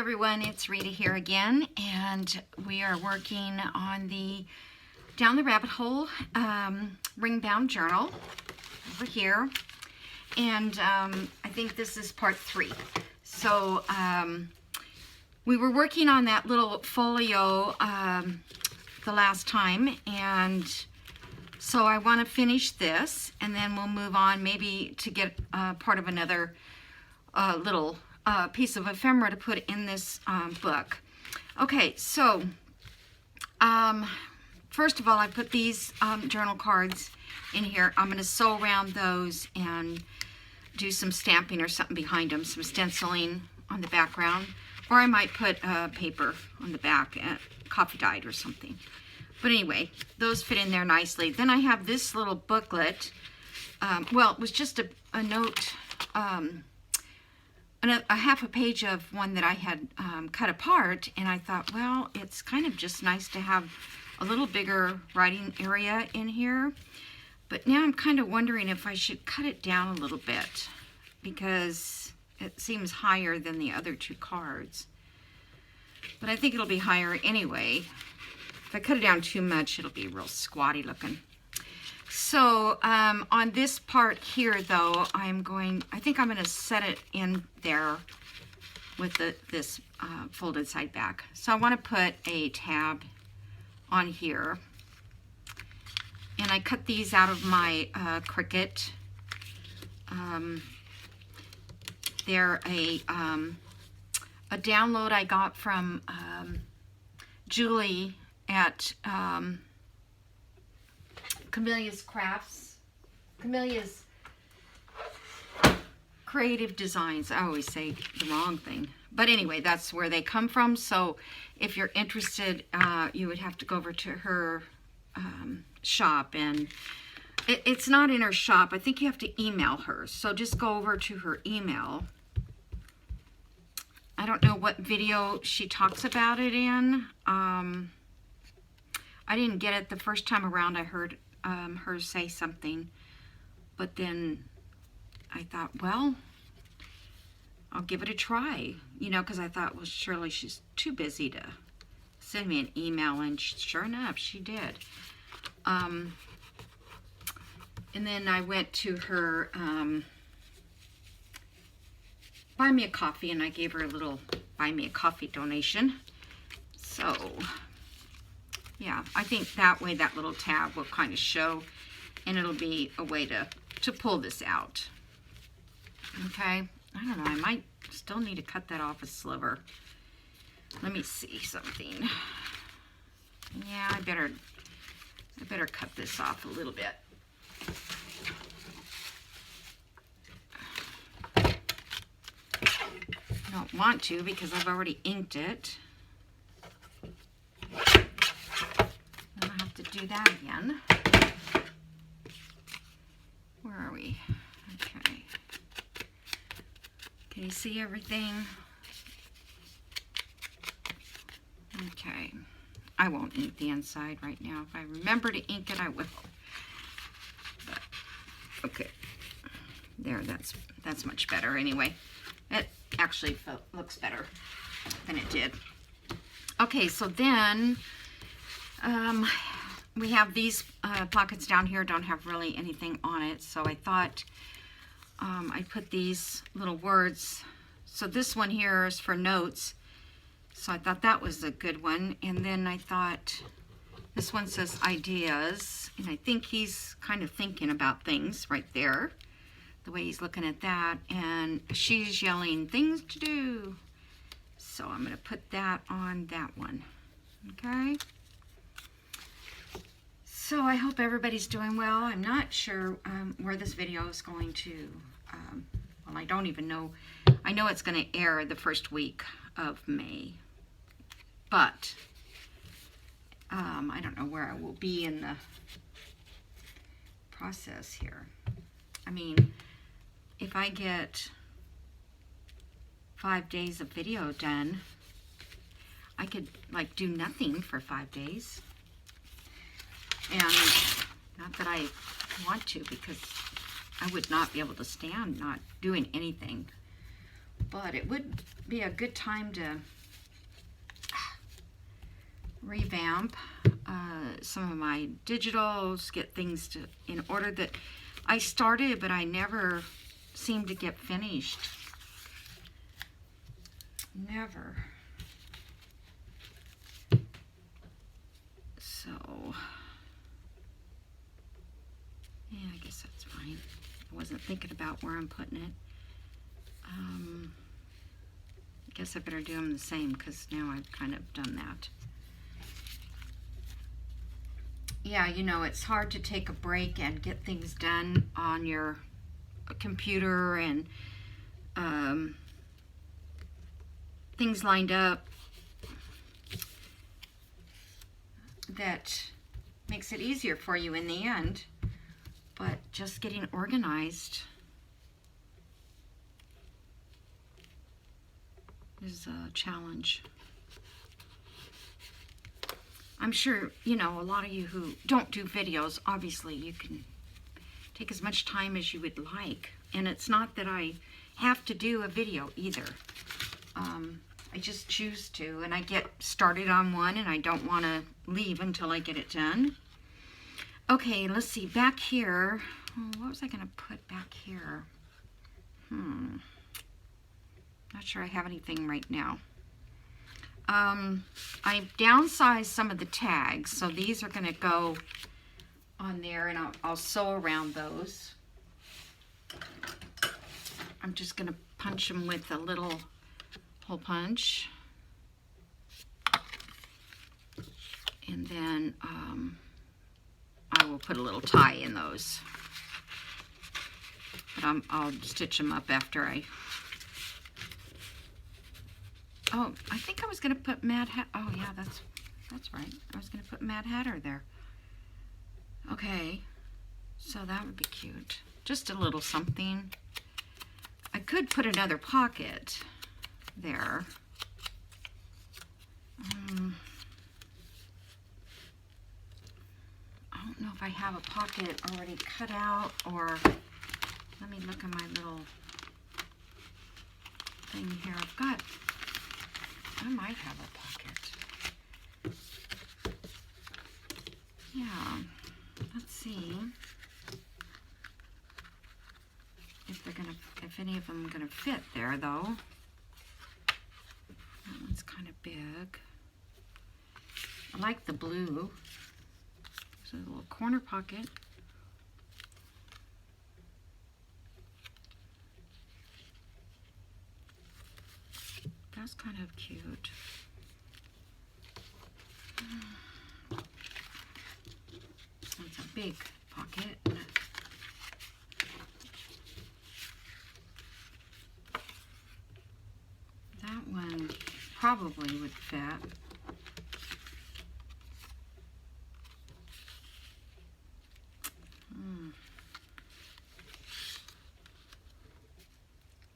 everyone, it's Rita here again, and we are working on the Down the Rabbit Hole ring bound journal over here, and I think this is part 3. So we were working on that little folio the last time, and so I want to finish this, and then we'll move on maybe to get part of another little piece of ephemera to put in this book. Okay, so first of all, I put these journal cards in here. I'm going to sew around those and do some stamping or something behind them, some stenciling on the background, or I might put paper on the back, coffee dyed or something. But anyway, those fit in there nicely. Then I have this little booklet. Well, it was just a note, a half a page of one that I had cut apart, and I thought, well, it's kind of just nice to have a little bigger writing area in here. But now I'm kind of wondering if I should cut it down a little bit, because it seems higher than the other 2 cards. But I think it'll be higher anyway. If I cut it down too much, it'll be real squatty looking. So on this part here, though, I think I'm going to set it in there with this folded side back. So I want to put a tab on here, and I cut these out of my Cricut. They're a download I got from Julie at Camelia's Creative Designs. I always say the wrong thing. But anyway, that's where they come from. So if you're interested, you would have to go over to her shop. And it's not in her shop. I think you have to email her. So just go over to her email. I don't know what video she talks about it in. I didn't get it the first time around. I heard her say something, but then I thought, well, I'll give it a try, you know, because I thought, well, surely she's too busy to send me an email, and sure enough, she did. And then I went to her Buy Me a Coffee, and I gave her a little Buy Me a Coffee donation. So yeah, I think that way that little tab will kind of show, and it'll be a way to pull this out. Okay, I don't know, I might still need to cut that off a sliver. Let me see something. Yeah, I better cut this off a little bit. I don't want to because I've already inked it. To do that again. Where are we? Okay. Can you see everything? Okay. I won't ink the inside right now. If I remember to ink it, I will. But, okay. There, that's much better anyway. It actually looks better than it did. Okay, so then we have these pockets down here, don't have really anything on it, so I thought I'd put these little words. So this one here is for notes, so I thought that was a good one. And then I thought this one says ideas, and I think he's kind of thinking about things right there, the way he's looking at that. And she's yelling things to do, so I'm going to put that on that one. Okay. So I hope everybody's doing well. I'm not sure where this video is going to, well, I don't even know. I know it's going to air the first week of May, but I don't know where I will be in the process here. I mean, if I get 5 days of video done, I could like do nothing for 5 days. And not that I want to, because I would not be able to stand not doing anything but it would be a good time to revamp some of my digitals, get things in order that I started, but I never seem to get finished. Never. So, yeah, I guess that's fine. I wasn't thinking about where I'm putting it. I guess I better do them the same because now I've kind of done that. Yeah, you know, it's hard to take a break and get things done on your computer and things lined up. That makes it easier for you in the end, but just getting organized is a challenge. I'm sure, you know, a lot of you who don't do videos, obviously you can take as much time as you would like, and it's not that I have to do a video either. I just choose to, and I get started on one and I don't want to leave until I get it done. Okay, let's see, back here, what was I going to put back here? Not sure I have anything right now. I've downsized some of the tags, so these are going to go on there, and I'll sew around those. I'm just going to punch them with a little hole punch, and then I will put a little tie in those, but I'll stitch them up after I... Oh, I think I was going to put Mad Hatter. Oh, yeah, that's right. I was going to put Mad Hatter there. Okay, so that would be cute. Just a little something. I could put another pocket there. I don't know if I have a pocket already cut out, or let me look at my little thing here. I might have a pocket. Yeah, let's see if any of them are gonna fit there though. That one's kind of big. I like the blue. So a little corner pocket. That's kind of cute. That's a big pocket. That one probably would fit.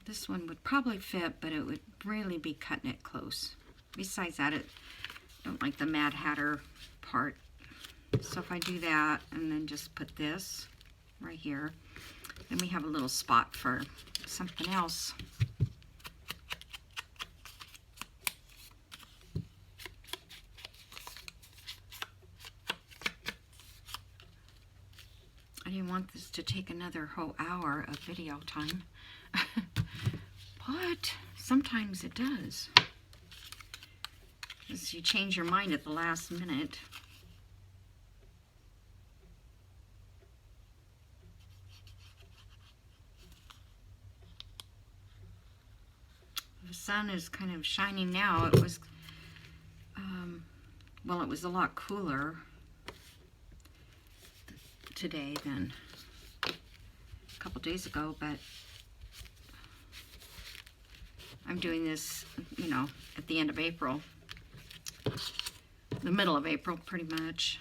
This one would probably fit, but it would really be cutting it close. Besides that, I don't like the Mad Hatter part. So if I do that and then just put this right here, then we have a little spot for something else. I didn't want this to take another whole hour of video time. But sometimes it does. Because you change your mind at the last minute. The sun is kind of shining now. It was, well, it was a lot cooler today than a couple days ago, but I'm doing this, you know, at the end of April, the middle of April, pretty much.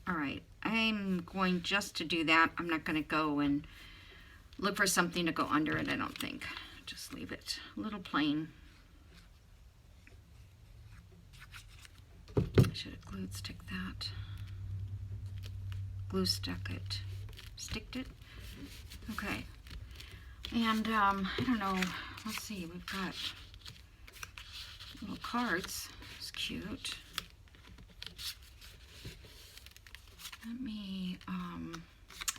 All right, I'm going just to do that. I'm not going to go and look for something to go under it, I don't think. Just leave it a little plain. I should have glued stick that. Glue stuck it. Sticked it? Okay. And I don't know let's see, we've got little cards. It's cute. Let me, I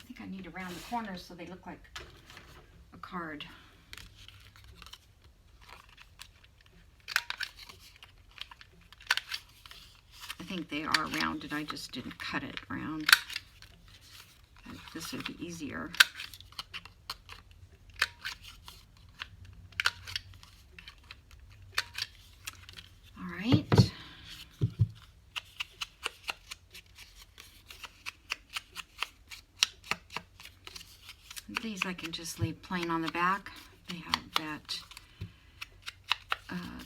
think I need to round the corners so they look like a card. I think they are rounded. I just didn't cut it round. This would be easier. All right. These I can just leave plain on the back. They have that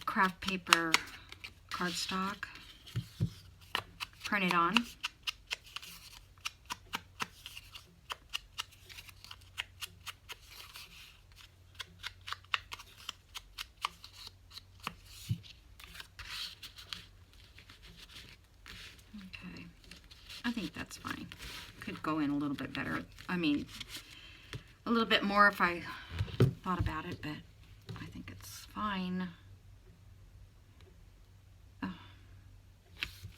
craft paper cardstock printed on. Okay, I think that's fine. Could go in a little bit better. I mean, a little bit more if I thought about it, but I think it's fine. Oh.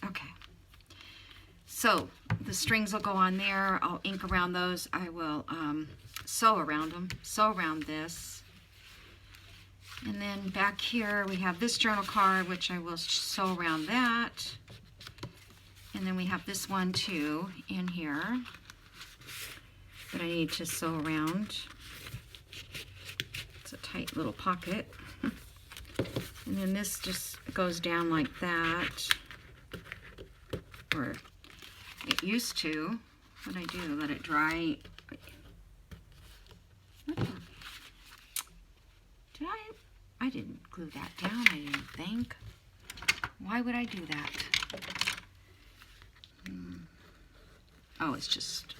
Okay. So the strings will go on there. I'll ink around those. I will sew around them, sew around this. And then back here we have this journal card, which I will sew around that. And then we have this one too in here that I need to sew around. It's a tight little pocket. And then this just goes down like that. Or it used to. What I do, let it dry. What the? Did I didn't glue that down, I didn't think. Why would I do that? Oh, it's just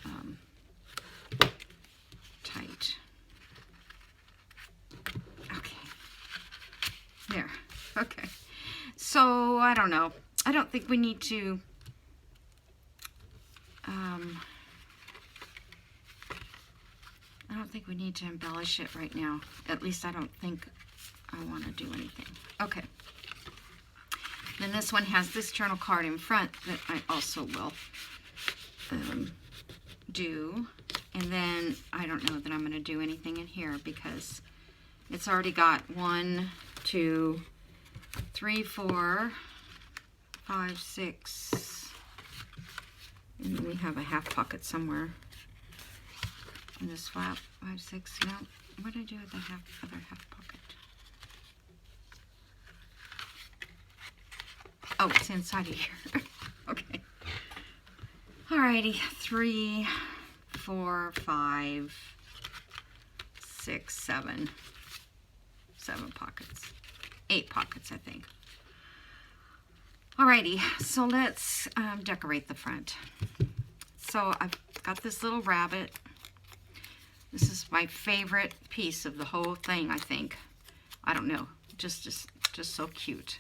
tight. Okay. There. Okay. So, I don't know. I don't think we need to embellish it right now. At least I don't think I want to do anything. Okay. Then this one has this journal card in front that I also will do. And then I don't know that I'm going to do anything in here because it's already got 1, 2, 3, 4, 5, 6. And then we have a half pocket somewhere in this flap. 5, 6. No, what did I do with the other half pocket? Oh, it's inside of here. Okay. Alrighty. 3, 4, 5, 6, 7. 7 pockets. 8 pockets, I think. Alrighty, so let's decorate the front. So I've got this little rabbit. This is my favorite piece of the whole thing, I think. I don't know, just so cute.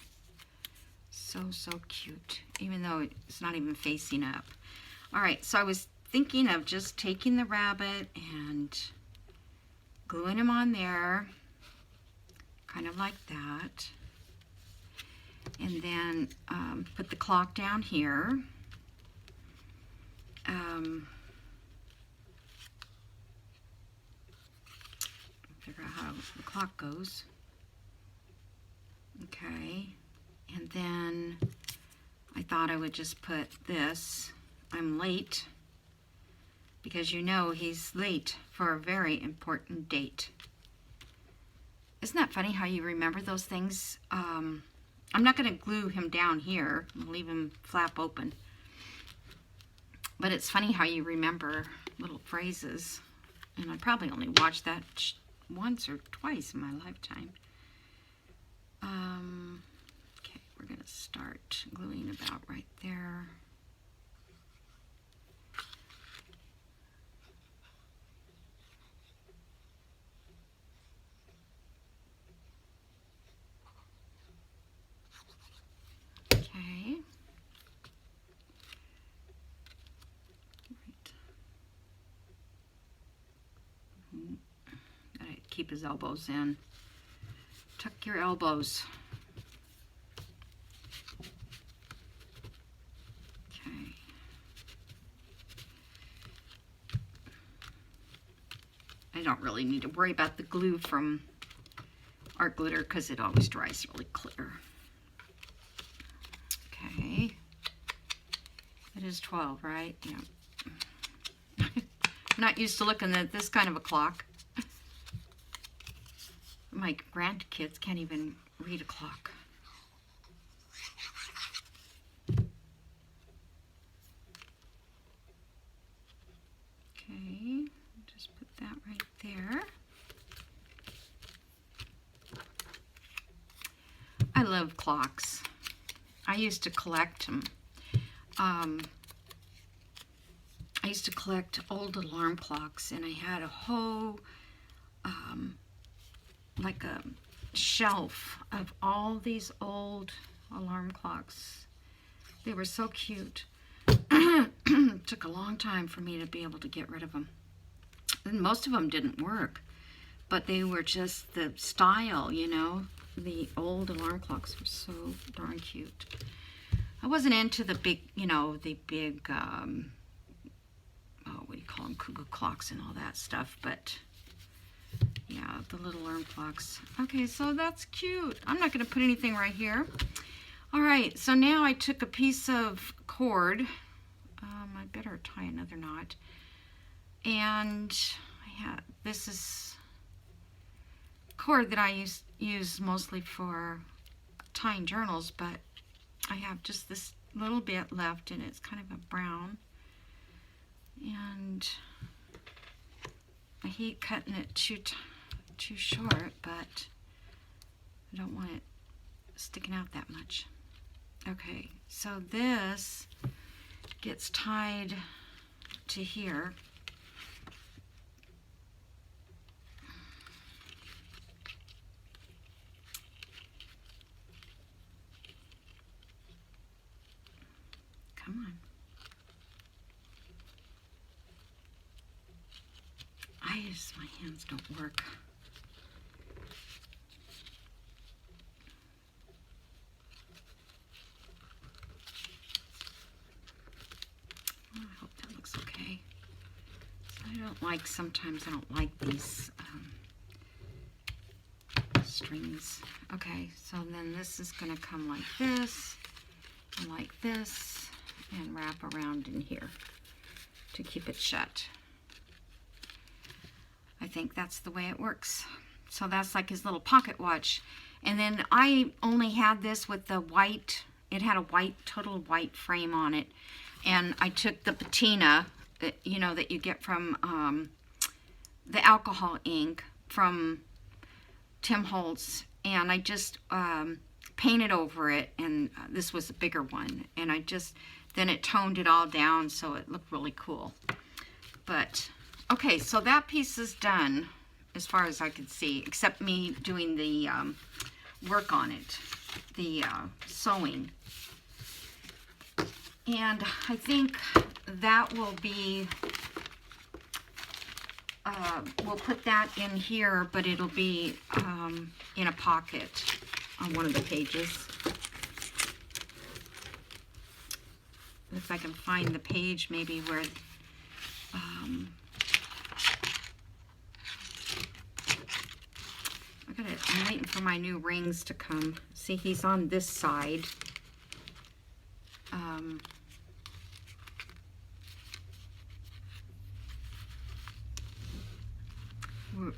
So cute, even though it's not even facing up. Alright, so I was thinking of just taking the rabbit and gluing him on there, kind of like that. And then put the clock down here. Figure out how the clock goes. Okay. And then I thought I would just put this. I'm late. Because you know he's late for a very important date. Isn't that funny how you remember those things? I'm not going to glue him down here. I'll leave him flap open. But it's funny how you remember little phrases. And I probably only watched that once or twice in my lifetime. Okay, we're going to start gluing about right there. Okay. Right. Gotta keep his elbows in. Tuck your elbows. Okay. I don't really need to worry about the glue from art glitter because it always dries really clear. Okay. It is 12, right? Yeah. I'm not used to looking at this kind of a clock. My grandkids can't even read a clock. Okay, just put that right there. I love clocks. I used to collect them. I used to collect old alarm clocks, and I had a whole like a shelf of all these old alarm clocks. They were so cute. Took a long time for me to be able to get rid of them. And most of them didn't work, but they were just the style, you know. The old alarm clocks were so darn cute. I wasn't into the big, you know, the big, oh, what do you call them, cuckoo clocks and all that stuff, but yeah, the little alarm clocks. Okay, so that's cute. I'm not going to put anything right here. All right, so now I took a piece of cord. I better tie another knot. And this is cord that I use mostly for tying journals, but I have just this little bit left, and it's kind of a brown. And I hate cutting it too short, but I don't want it sticking out that much. Okay, so this gets tied to here. Come on. My hands don't work. Oh, I hope that looks okay. Sometimes I don't like these strings. Okay, so then this is going to come like this, and wrap around in here to keep it shut. I think that's the way it works. So that's like his little pocket watch. And then I only had this with the white, it had a total white frame on it. And I took the patina that, you know, that you get from the alcohol ink from Tim Holtz, and I just painted over it, and this was a bigger one. And then it toned it all down so it looked really cool. But okay, so that piece is done as far as I could see, except me doing the work on it, the sewing. And I think that will be, we'll put that in here, but it'll be in a pocket on one of the pages. If I can find the page maybe where, I'm waiting for my new rings to come. See, he's on this side.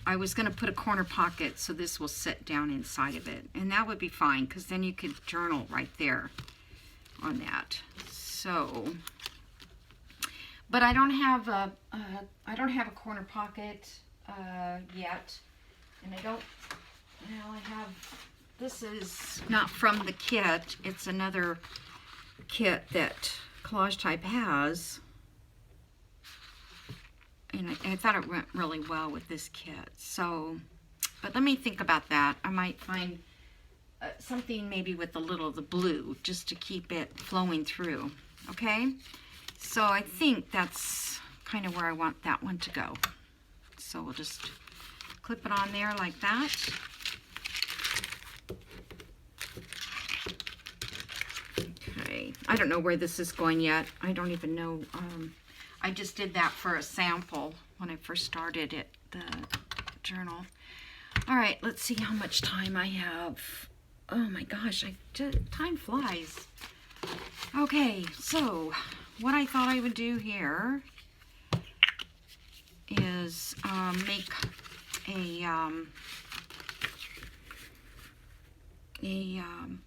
I was going to put a corner pocket so this will sit down inside of it, and that would be fine because then you could journal right there on that. So, but I don't have a corner pocket yet, and I don't. Now I have. This is not from the kit. It's another kit that Collage Type has. And I thought it went really well with this kit. So, but let me think about that. I might find something maybe with the blue just to keep it flowing through. Okay? So I think that's kind of where I want that one to go. So we'll just clip it on there like that. I don't know where this is going yet. I don't even know. I just did that for a sample when I first started it, the journal. All right, let's see how much time I have. Oh my gosh, time flies. Okay, so what I thought I would do here is make a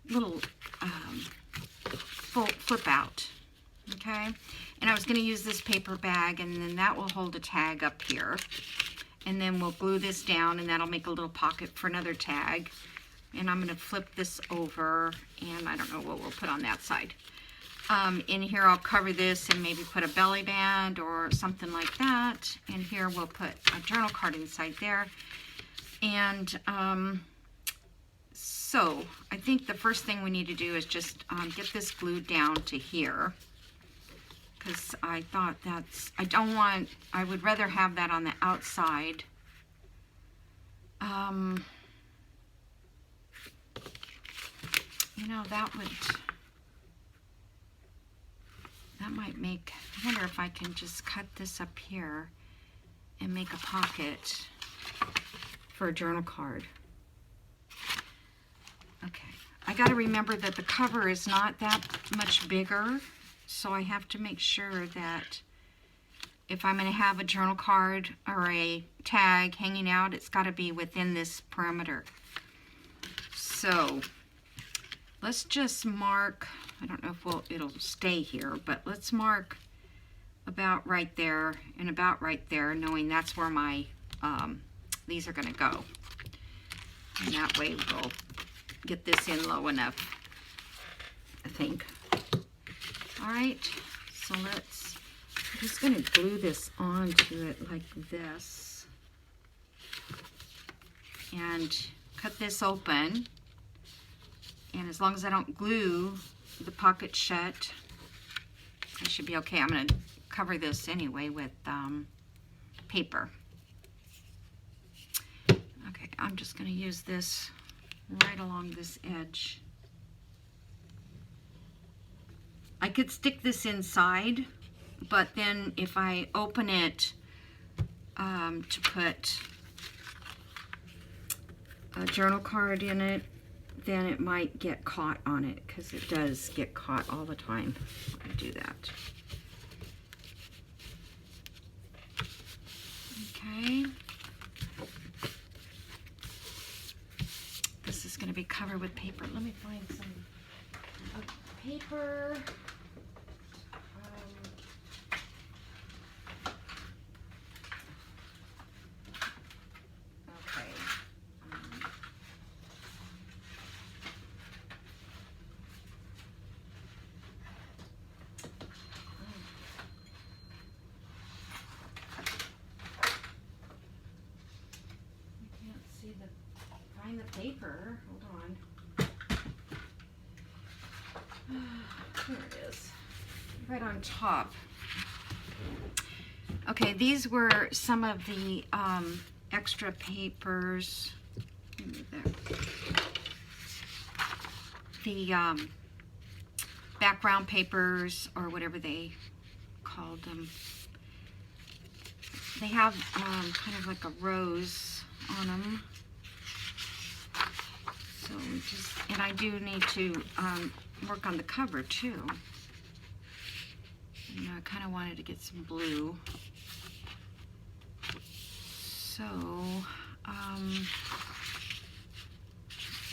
little flip out, okay? And I was going to use this paper bag, and then that will hold a tag up here. And then we'll glue this down, and that'll make a little pocket for another tag. And I'm going to flip this over, and I don't know what we'll put on that side. In here I'll cover this and maybe put a belly band or something like that. And here we'll put a journal card inside there. And so I think the first thing we need to do is just get this glued down to here. Because I thought I would rather have that on the outside. You know, that might make, I wonder if I can just cut this up here and make a pocket for a journal card. Okay, I got to remember that the cover is not that much bigger, so I have to make sure that if I'm going to have a journal card or a tag hanging out, it's got to be within this perimeter. So let's just mark, I don't know if it'll stay here, but let's mark about right there and about right there, knowing that's where my these are going to go. And that way we'll get this in low enough, I think. All right, so I'm just going to glue this onto it like this and cut this open. And as long as I don't glue the pocket shut, I should be okay. I'm going to cover this anyway with paper. Okay, I'm just going to use this right along this edge. I could stick this inside, but then if I open it to put a journal card in it, then it might get caught on it, because it does get caught all the time when I do that. Okay. This is going to be covered with paper. Let me find some paper. Find the paper. Hold on. Here it is. Right on top. Okay, these were some of the extra papers. The background papers, or whatever they called them. They have kind of like a rose on them. So and I do need to work on the cover too. You know, I kind of wanted to get some blue. So,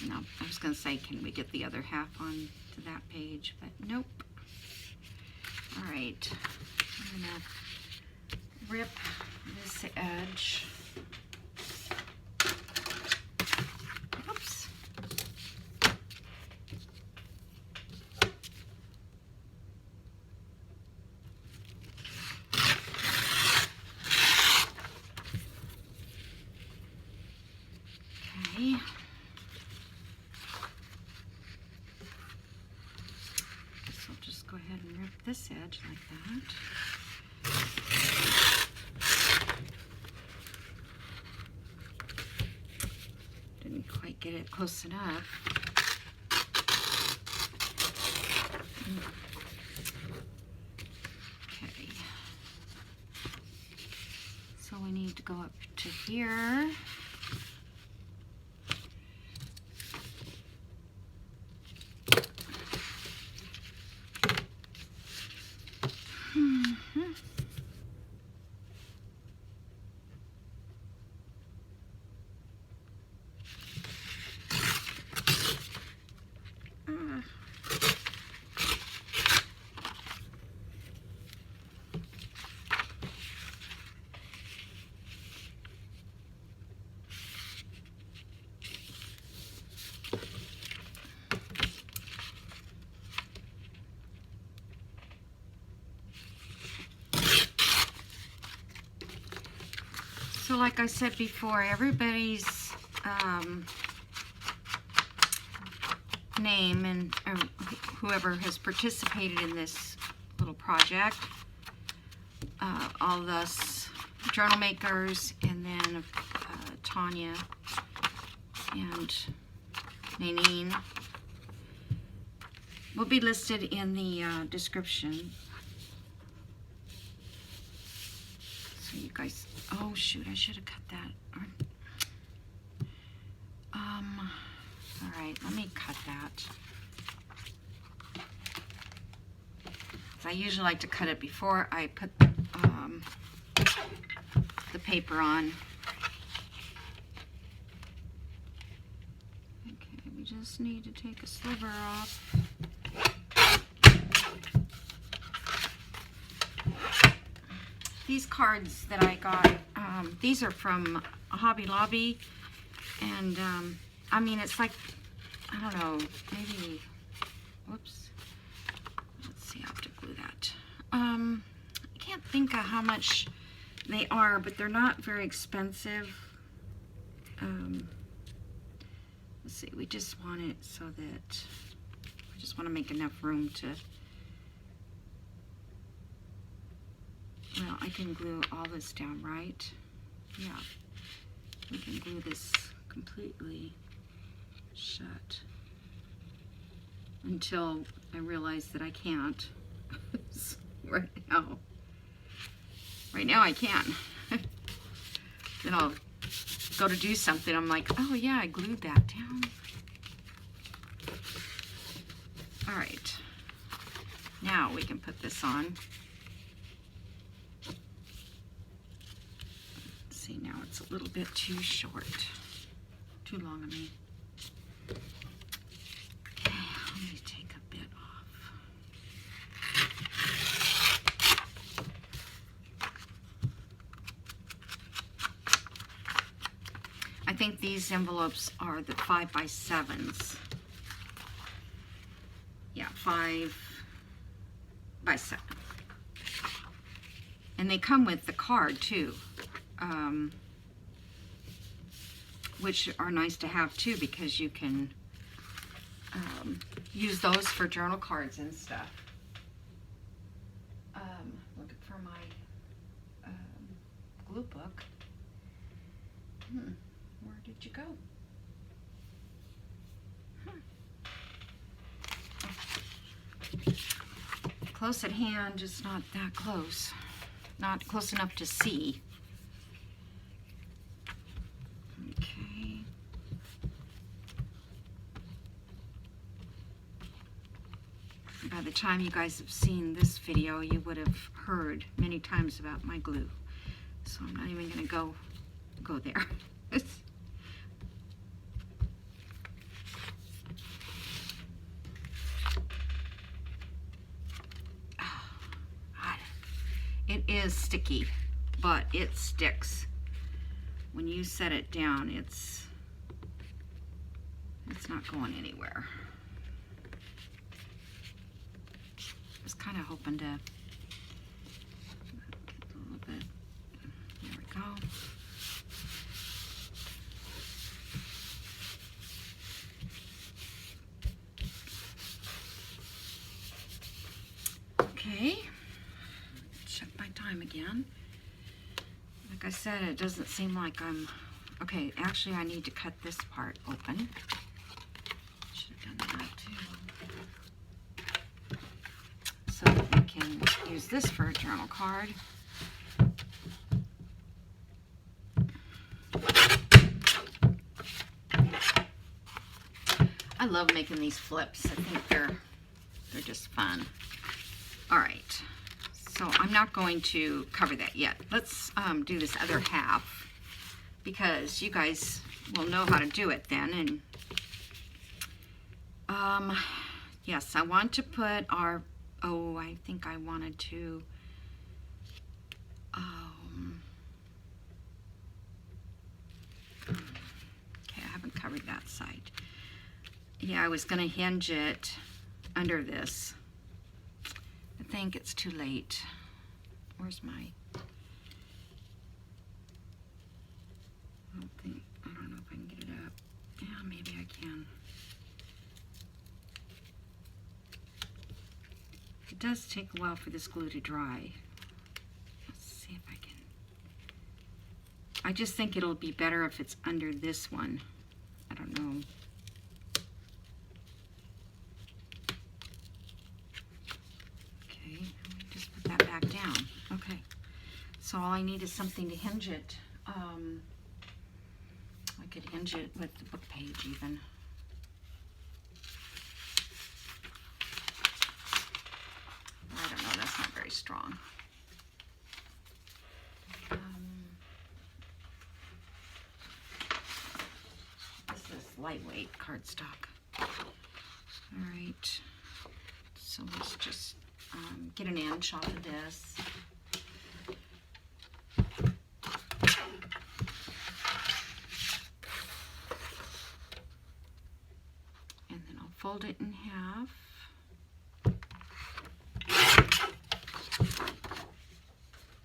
no, I was going to say, can we get the other half on to that page? But nope. All right, I'm going to rip this edge. Oops. Okay. Guess I'll just go ahead and rip this edge like that. Didn't quite get it close enough. here. So like I said before, everybody's name and whoever has participated in this little project, all us journal makers, and then Tanya and Nanine will be listed in the description. So you guys, oh shoot, I should have cut that. All right, let me cut that. I usually like to cut it before I put the paper on. Okay, we just need to take a sliver off. These cards that I got, these are from Hobby Lobby, and I mean, it's like, I don't know, maybe, whoops, let's see, I have to glue that. I can't think of how much they are, but they're not very expensive. Let's see, we just want it so that, I just want to make enough room to, well, I can glue all this down, right? Yeah, we can glue this completely shut until I realize that I can't. Right now I can. Then I'll go to do something, I'm like, oh yeah, I glued that down. All right, now we can put this on. See, now it's a little bit too short, too long, I mean. Okay, let me take a bit off. I think these envelopes are the 5x7s. Yeah, 5x7. And they come with the card too. Which are nice to have too, because you can use those for journal cards and stuff. Looking for my glue book. Where did you go? Close at hand, just not that close. Not close enough to see. Okay. By the time you guys have seen this video, you would have heard many times about my glue. So I'm not even going to go there. It is sticky, but it sticks. When you set it down, it's not going anywhere. I was kind of hoping to get a little bit. There we go. Okay. Check my time again. Like I said, it doesn't seem like I'm... Okay, actually I need to cut this part open. Should have done that too. So that we can use this for a journal card. love making these flips. I think they're just fun. All right, so I'm not going to cover that yet. Let's do this other half because you guys will know how to do it then. And yes, I want to put our, I think I wanted to, okay, I haven't covered that side. Yeah, I was going to hinge it under this. I think it's too late. Where's my, I don't know if I can get it up. Yeah, maybe I can. It does take a while for this glue to dry. Let's see if I can. I just think it'll be better if it's under this one. I don't know. Okay, just put that back down. Okay, so all I need is something to hinge it. I could hinge it with the book page even. I don't know, that's not very strong. This is lightweight cardstock. All right, so let's just get an inch off of this. And then I'll fold it in half.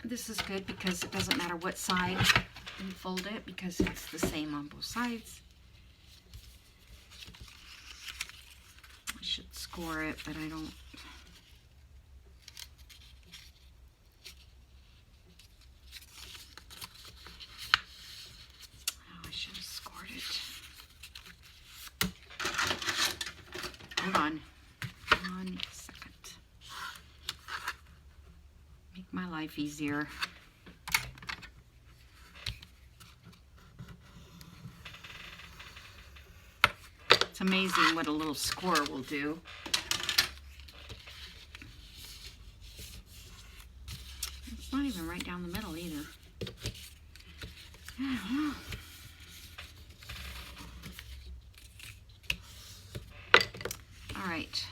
This is good because it doesn't matter what side you fold it because it's the same on both sides. I should score it, but I don't. Oh, I should have scored it. Hold on. One second. Make my life easier. It's amazing what a little score will do. It's not even right down the middle either. I don't know. All right,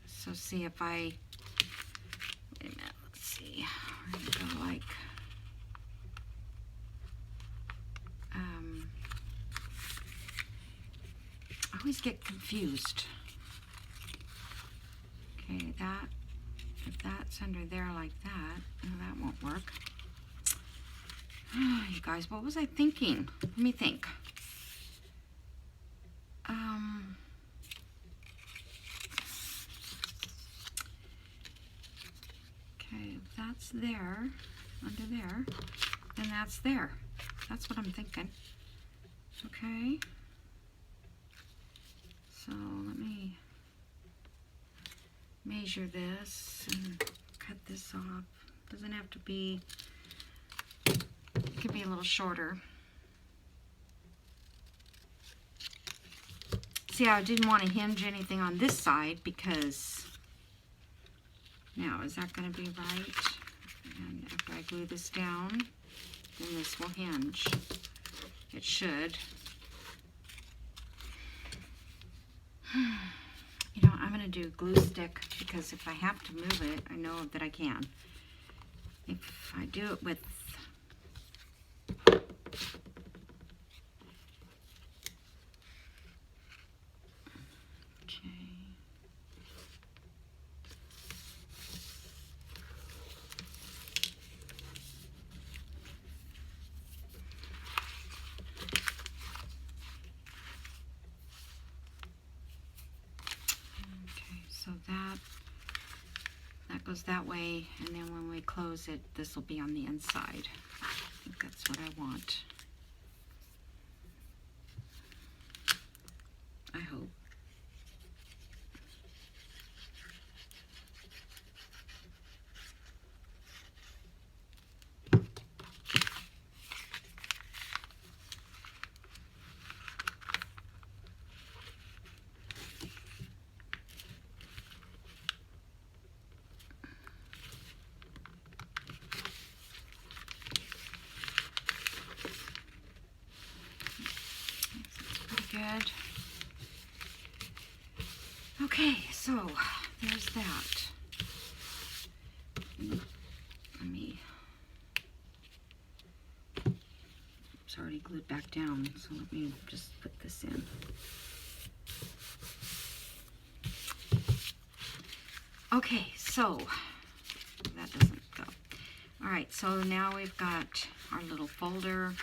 so see if I, wait a minute, let's see, we're gonna go like, I always get confused. Okay, that, if that's under there like that, no, that won't work. Oh, you guys, what was I thinking? Let me think. Okay, if that's there, under there, then that's there. That's what I'm thinking. Okay. So let me measure this and cut this off. Doesn't have to be, it could be a little shorter. See, I didn't want to hinge anything on this side because, now is that going to be right? And after I glue this down, then this will hinge. It should. You know, I'm going to do glue stick because if I have to move it, I know that I can. If I do it with so that goes that way, and then when we close it, this will be on the inside. I think that's what I want. I hope. so there's that. Let me, it's already glued back down, so let me just put this in. Okay, so that doesn't go. All right, so now we've got our little folder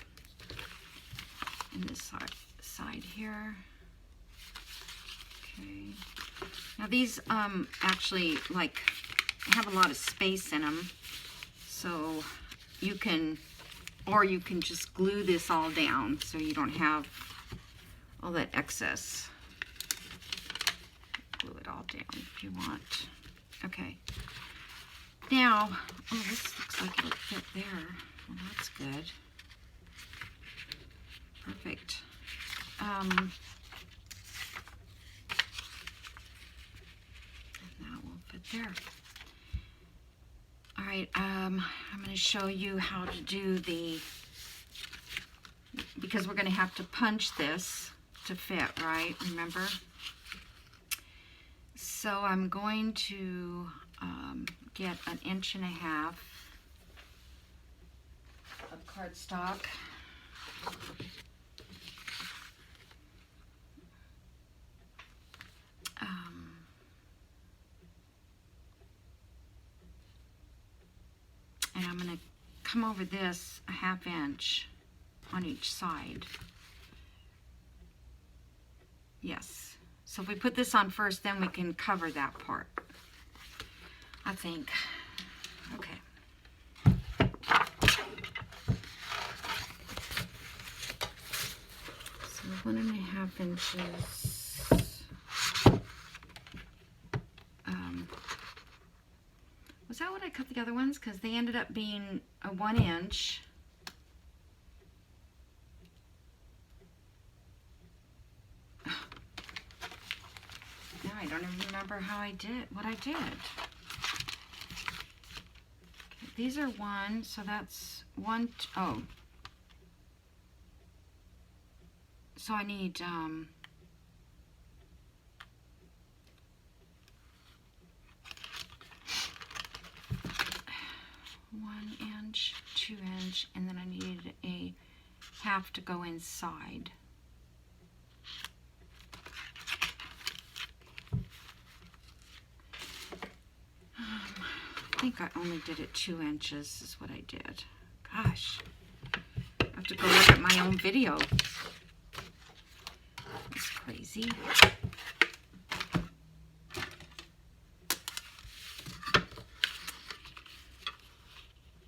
in this side here. Okay. Now these actually like have a lot of space in them, so you can, or you can just glue this all down so you don't have all that excess. Glue it all down if you want. Okay. Now, oh, this looks like it'll fit there. Well, that's good. Perfect. And that will fit there. All right, I'm going to show you how to do the, because we're going to have to punch this to fit, right? Remember? So I'm going to get 1.5 inches of cardstock. And I'm going to come over this 1/2 inch on each side. Yes. So if we put this on first, then we can cover that part, I think. Okay. So 1.5 inches. Was that what I cut the other ones? Because they ended up being a 1 inch. Now I don't even remember how I did, what I did. Okay, these are 1, so that's 1, oh. So I need, 1 inch, 2 inch, and then I needed a 1/2 to go inside. I think I only did it 2 inches is what I did. Gosh, I have to go look at my own video. That's crazy.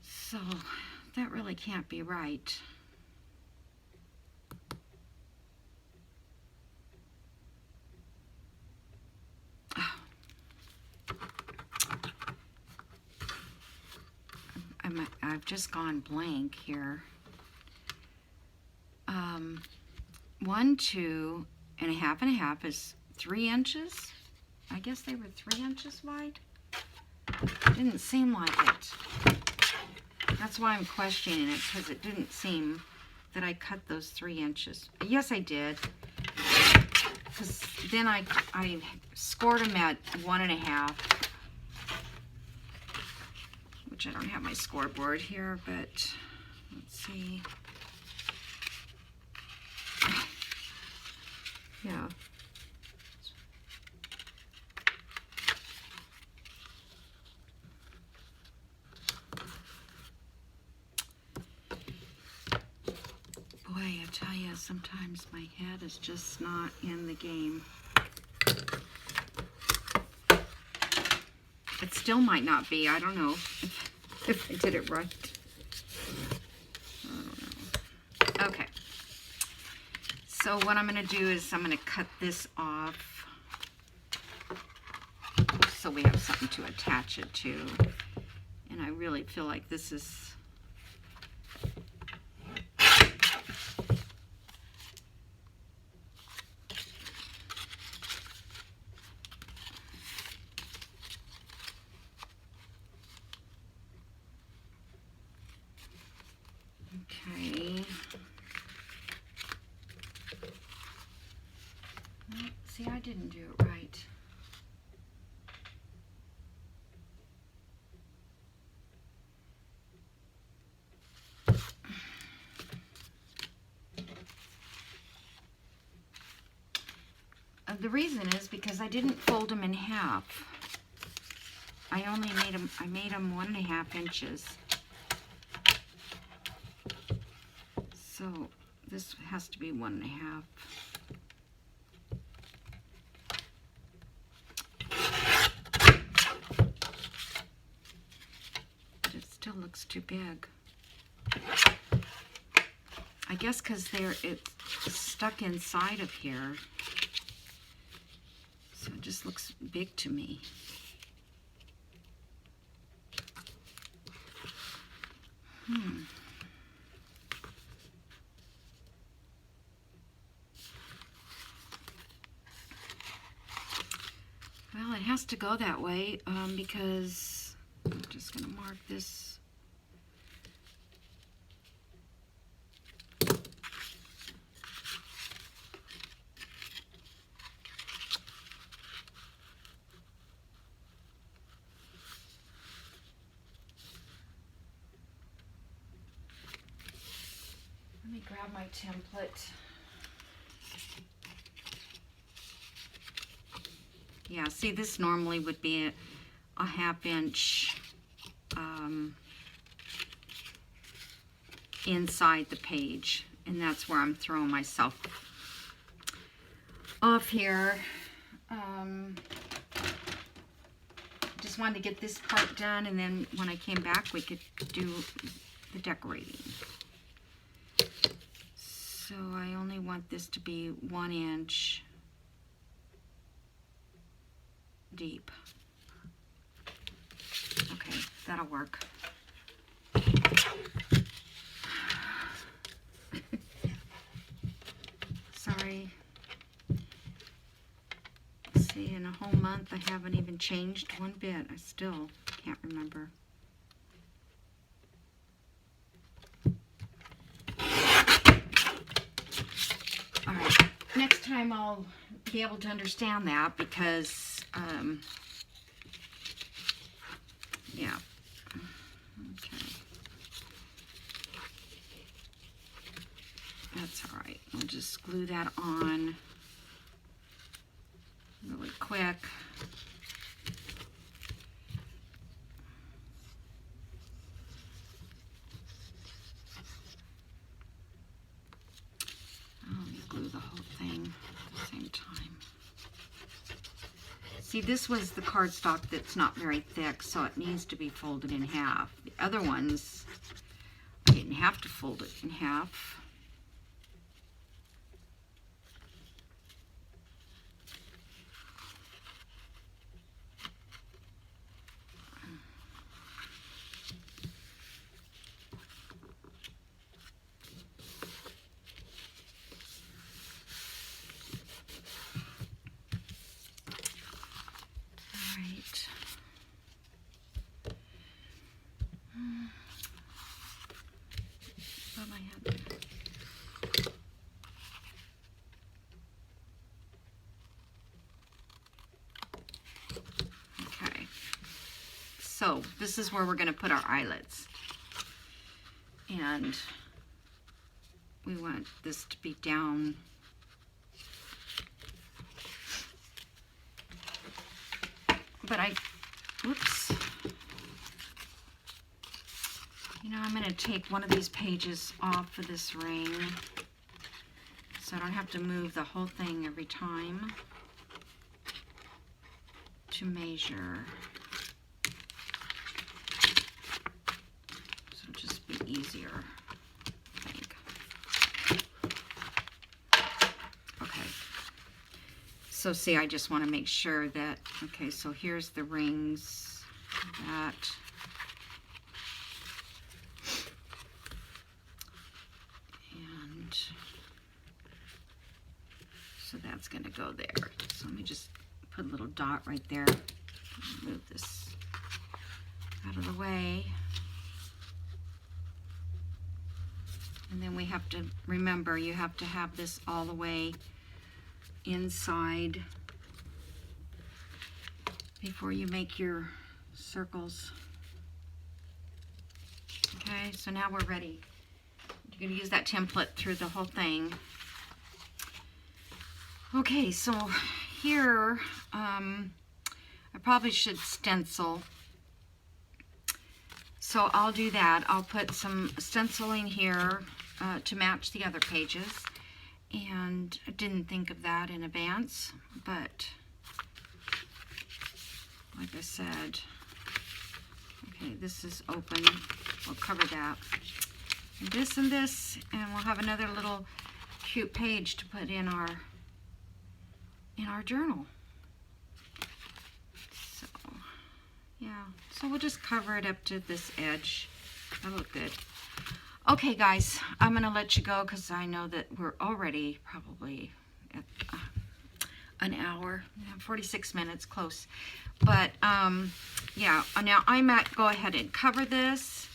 So that really can't be right. I've just gone blank here. 1, 2, and 1/2 is 3 inches. I guess they were 3 inches wide. Didn't seem like it. That's why I'm questioning it, because it didn't seem that I cut those 3 inches. Yes, I did. Because then I scored them at 1.5. Which I don't have my scoreboard here, but let's see. Yeah. Boy, I tell you, sometimes my head is just not in the game. It still might not be. I don't know if I did it right. I don't know. Okay. So what I'm going to do is I'm going to cut this off so we have something to attach it to. And I really feel like this is... Okay. See, I didn't do it right. The reason is because I didn't fold them in half. I made them 1.5 inches. So this has to be 1.5. But it still looks too big. I guess because it's stuck inside of here. So it just looks big to me. Well, it has to go that way because I'm just going to mark this. Let me grab my template. Yeah, see, this normally would be a 1/2 inch inside the page, and that's where I'm throwing myself off here. Just wanted to get this part done, and then when I came back, we could do the decorating. So I only want this to be 1 inch deep. Okay, that'll work. Sorry. See, in a whole month I haven't even changed one bit. I still can't remember. Alright, next time I'll be able to understand that because, yeah. Okay. That's alright. We'll just glue that on really quick. Glue the whole thing at the same time. See, this was the cardstock that's not very thick, so it needs to be folded in half. The other ones, I didn't have to fold it in half. So this is where we're going to put our eyelets, and we want this to be down whoops, you know, I'm going to take one of these pages off of this ring so I don't have to move the whole thing every time to measure. Easier, I think. Okay, so see, I just want to make sure that, okay, so here's the rings, that, and so that's going to go there. So let me just put a little dot right there, move this out of the way. And then we have to remember, you have to have this all the way inside before you make your circles. Okay, so now we're ready. You're going to use that template through the whole thing. Okay, so here, I probably should stencil. So I'll do that. I'll put some stenciling here to match the other pages. And I didn't think of that in advance, but like I said, okay, this is open. We'll cover that. And this, and we'll have another little cute page to put in our journal. So, yeah. So we'll just cover it up to this edge. That'll look good. Okay, guys, I'm going to let you go because I know that we're already probably at an hour, 46 minutes, close. But, yeah, now I might go ahead and cover this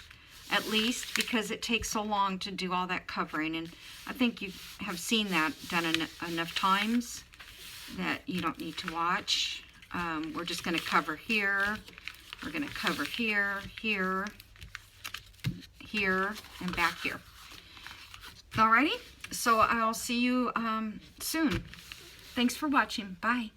at least because it takes so long to do all that covering. And I think you have seen that done enough times that you don't need to watch. We're just going to cover here. We're going to cover here, here, here, and back here. Alrighty, so I'll see you soon. Thanks for watching. Bye.